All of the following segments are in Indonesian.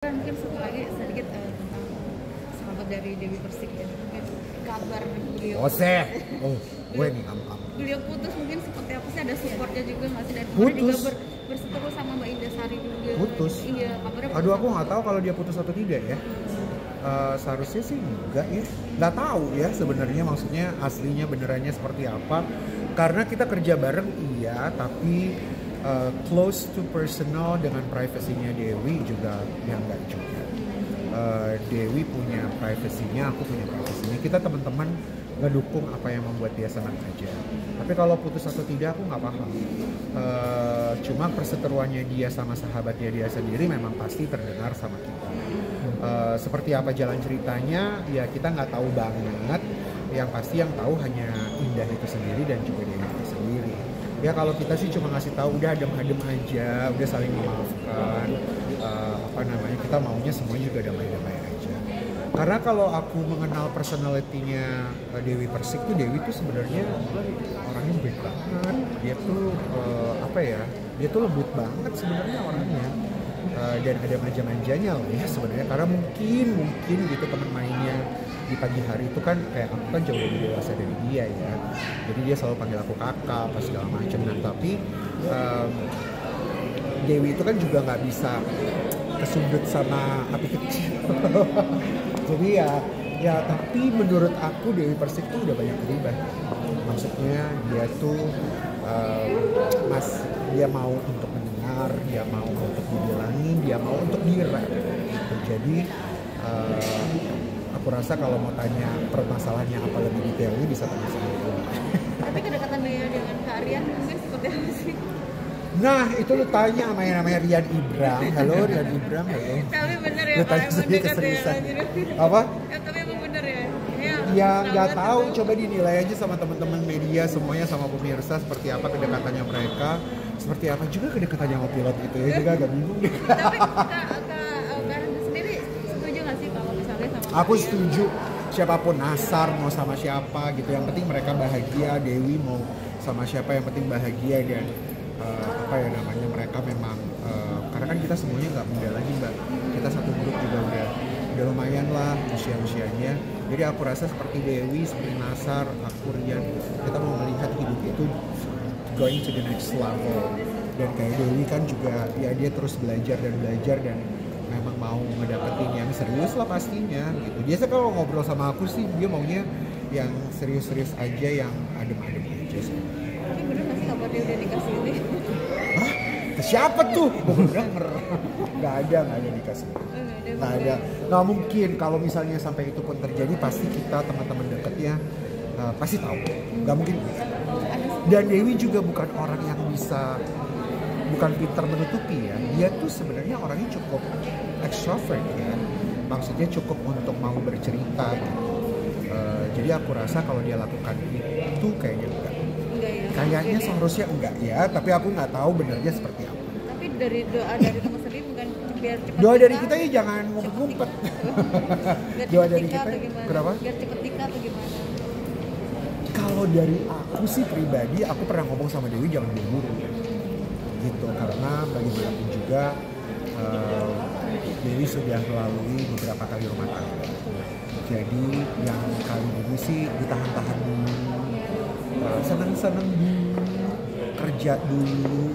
Mungkin satu lagi sedikit tentang sahabat dari Dewi Persik ya, mungkin kabar beliau. Gue nih kamu. Beliau putus mungkin seperti apa sih, ada supportnya juga nggak sih, dan Putus. kemarin juga berseteru sama Mbak Indah Sari juga. Putus. Iya, kabarnya putus. Aduh, aku nggak tahu kalau dia putus atau tidak ya. Seharusnya sih enggak ya. Nggak tahu ya sebenarnya, maksudnya aslinya benerannya seperti apa. Karena kita kerja bareng iya, tapi close to personal dengan privasinya Dewi juga ya enggak juga. Dewi punya privasinya, aku punya privasinya. Kita teman-teman ngedukung apa yang membuat dia senang aja. Tapi kalau putus atau tidak aku nggak paham. Cuma perseteruannya dia sama sahabatnya dia sendiri memang pasti terdengar sama kita. Seperti apa jalan ceritanya ya kita nggak tahu banget. Yang pasti yang tahu hanya Indah itu sendiri dan juga Dewi itu sendiri. Ya kalau kita sih cuma ngasih tahu udah adem-adem aja, udah saling memaafkan. Kita maunya semuanya juga damai-damai aja. Karena kalau aku mengenal personalitinya Dewi Persik tuh, Dewi tuh sebenarnya orangnya baik banget. Dia tuh dia tuh lembut banget sebenarnya orangnya. Dan ada manja-manjanya lah ya sebenarnya, karena mungkin gitu teman mainnya di pagi hari itu kan kayak aku kan jauh lebih dewasa dari dia ya, jadi dia selalu panggil aku kakak pas segala macam. Nah tapi Dewi itu kan juga nggak bisa kesundut sama api kecil. Jadi ya tapi menurut aku Dewi Persik tuh udah banyak berubah. Maksudnya dia tuh dia mau untuk mendengar, dia mau untuk dibilangin, dia mau untuk direm. Jadi aku rasa kalau mau tanya permasalahannya apa lebih detailnya bisa tanya sama dia. Tapi kedekatan beliau dengan Kak Rian mungkin seperti apa sih? Nah itu lu tanya sama yang namanya Rian Ibram. Halo Rian Ibram, halo. Tapi bener ya Lu Pak, tanya emang sedikit dekat ya. keseriusan. Apa? Ya, tapi emang bener ya. Ya nggak tahu, coba dinilai aja sama teman-teman media semuanya, sama pemirsa seperti apa kedekatannya mereka, seperti apa juga kedekatannya sama pilot itu ya, juga agak bingung deh. Tapi Kak sendiri setuju nggak sih kalau misalnya sama Aku Rian? setuju, siapapun Nasar mau sama siapa gitu, yang penting mereka bahagia. Dewi mau sama siapa yang penting bahagia, dan mereka memang karena kan kita semuanya nggak muda lagi mbak, kita satu grup juga udah lumayan lah usianya. Jadi aku rasa seperti Dewi, seperti Nasar, aku Rian, kita mau melihat hidup itu going to the next level. Dan kayak Dewi kan juga ya dia terus belajar dan memang mau ngedapetin yang serius lah pastinya gitu. Biasa kalau ngobrol sama aku sih dia maunya yang serius-serius aja, yang adem-adem aja sih. Tapi bener nggak sih kabar dia udah dikasih ini? Hah? Ke siapa tuh? Baru denger. Gak ada dikasih. Nggak ada. Nggak mungkin kalau misalnya sampai itu pun terjadi, pasti kita teman-teman dekatnya pasti tahu. Nggak mungkin. Dan Dewi juga bukan orang yang bukan pintar menutupi ya. Dia tuh sebenarnya orangnya cukup extrovert ya. Maksudnya cukup untuk mau bercerita gitu. Jadi aku rasa kalau dia lakukan itu kayaknya enggak. Kayaknya seharusnya enggak ya, tapi aku nggak tahu benarnya seperti apa. Tapi dari doa dari teman sendiri bukan biar cepat Doa dari kita ya jangan ngumpet-ngumpet. Doa dari kita, kenapa? Biar cepet nikah atau gimana? Kalau dari aku sih pribadi, aku pernah ngomong sama Dewi jangan buru-buru gitu, karena bagaimanapun juga Dewi sudah melalui beberapa kali rumah tangga. Jadi yang kali ini sih ditahan-tahan dulu, seneng-seneng dulu, kerja dulu,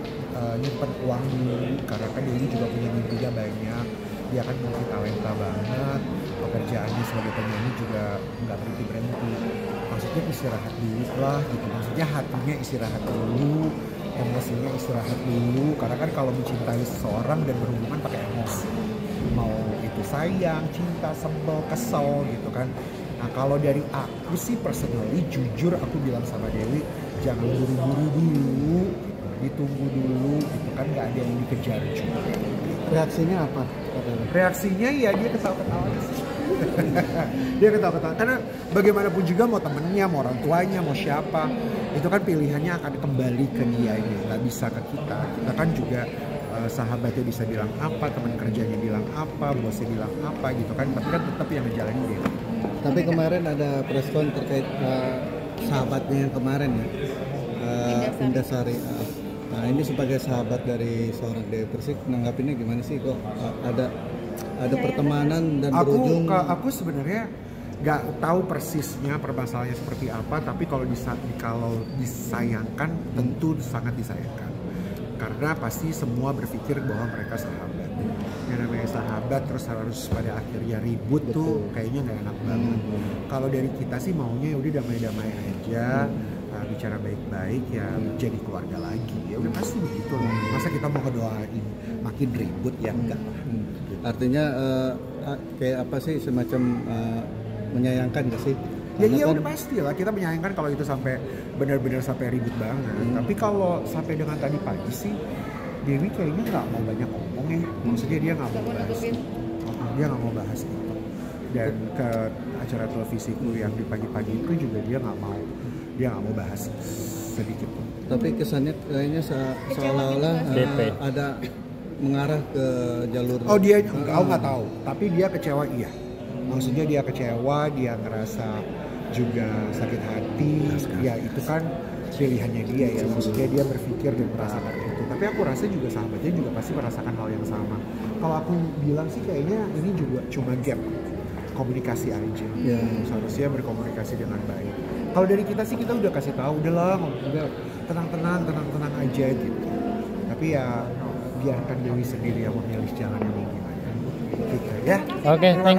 nyimpen uang dulu, karena kan Dewi juga punya mimpinya banyak. Dia kan multi talenta banget, pekerjaannya sebagai penyanyi juga nggak berhenti. Maksudnya istirahat dulu lah gitu, maksudnya hatinya istirahat dulu, emosinya istirahat dulu. Karena kan kalau mencintai seseorang dan berhubungan pakai emosi, mau itu sayang, cinta, sebel, kesel gitu kan. Nah kalau dari aku sih personally, jujur aku bilang sama Dewi jangan buru-buru dulu gitu, ditunggu dulu gitu kan, nggak ada yang dikejar juga. Reaksinya apa? Reaksinya ya dia ketawa-ketawa sih. Dia ketawa-ketawa karena bagaimanapun juga mau temennya, mau orang tuanya, mau siapa, itu kan pilihannya akan kembali ke dia, nggak bisa ke kita. Kita kan juga sahabatnya bisa bilang apa, teman kerjanya bilang apa, bosnya bilang apa gitu kan, tapi kan tetap yang ngejalanin dia. Tapi kemarin ada preskon terkait sahabatnya yang kemarin ya, Indah Sari. Nah ini sebagai sahabat dari seorang Dewi Persik, nanggapinnya gimana sih kok ada ada pertemanan dan aku berujung. aku sebenarnya nggak tahu persisnya permasalahannya seperti apa, tapi kalau disayangkan tentu sangat disayangkan, karena pasti semua berpikir bahwa mereka sahabat. Yang namanya sahabat terus harus pada akhirnya ribut tuh kayaknya nggak enak banget. Kalau dari kita sih maunya ya udah damai-damai aja, bicara baik-baik ya, jadi keluarga lagi. Ya udah pasti begitu lah. Masa kita mau ngedoain makin ribut ya enggak. Artinya kayak apa sih, semacam menyayangkan gak sih? Ya Karena iya kan- udah pasti lah, kita menyayangkan kalau itu sampai benar-benar sampai ribut banget. Tapi kalau sampai dengan tadi pagi sih Dewi kayaknya nggak mau banyak ngomong ya. Maksudnya dia nggak mau Nggak mau bahas. nutupin. Dia nggak mau bahas itu. Dan ke acara televisiku yang di pagi-pagi itu juga dia nggak mau bahas sedikit pun. Tapi kesannya kayaknya seolah-olah DP. ada mengarah ke jalur. Oh dia nggak tahu. Tapi dia kecewa iya. Maksudnya dia kecewa, dia ngerasa juga sakit hati. Ya itu kan pilihannya dia ya. Maksudnya dia berpikir dan merasakan itu. Tapi aku rasa juga sahabatnya juga pasti merasakan hal yang sama. Kalau aku bilang sih kayaknya ini juga cuma gap komunikasi aja. Ya. Seharusnya berkomunikasi dengan baik. Kalau dari kita sih kita udah kasih tahu, udahlah, udah tenang aja gitu. Tapi ya biarkan Dewi sendiri yang memilih jalannya mau gimana. Gitu ya. Oke, thank